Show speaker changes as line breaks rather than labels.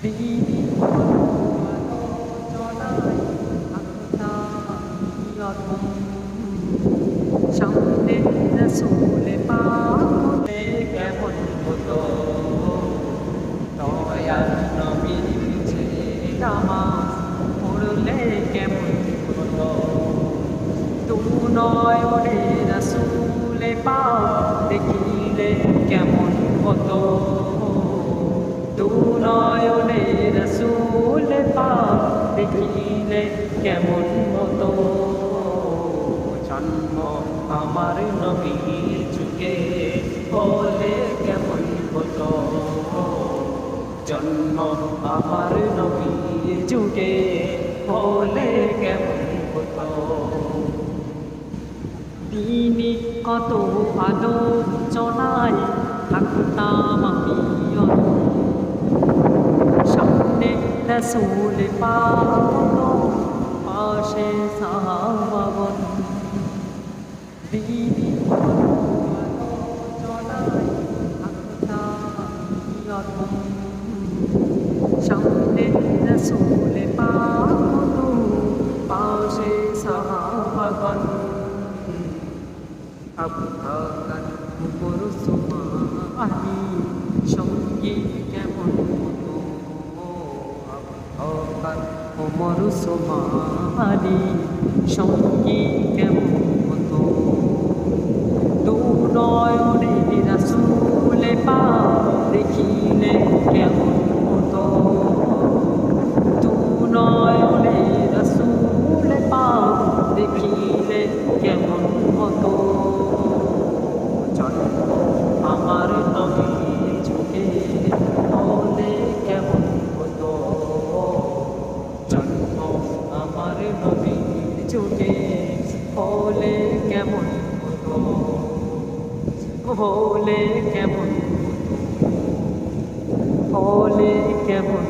দিনই আলোচনায় আত্মায়তন সামনে রসুল পাক হলে কেমন হতো দয়াল নবীর পিছে নামাজ পড়লে কেমন হতো দু নয়নে রসুল পাক দেখিলে কেমন হতো দু নয়নে রসুল পাক দেখিলে কেমন হতো জন্ম আমার নবীর যুগে হলে কেমন হতো জন্ম আমার নবীর যুগে হলে কেমন হতো তিনি কত আলোচনায় থাকতাম আমি সামনে রসুল পাক পাশে সাহাবাগণ দিনই আলোচনায় থাকতাম আমি সামনে রসুল পাক পাশে সাহাবাগণ আবু বকর ওমর ওসমান আলী সঙ্গী কেমন হতো আবু বকর ওমর ওসমান আলী সঙ্গী কেমন হতো দু নয়নে রাসূল পাক দেখিলে কেমন হতো দু নয়নে রাসূল পাক দেখিলে কেমন হতো জন্ম আমার নবীর যুগে হলে কেমন হতো জন্ম আমার নবীর যুগে হলে কেমন হতো হলে কেমন হলে কেমন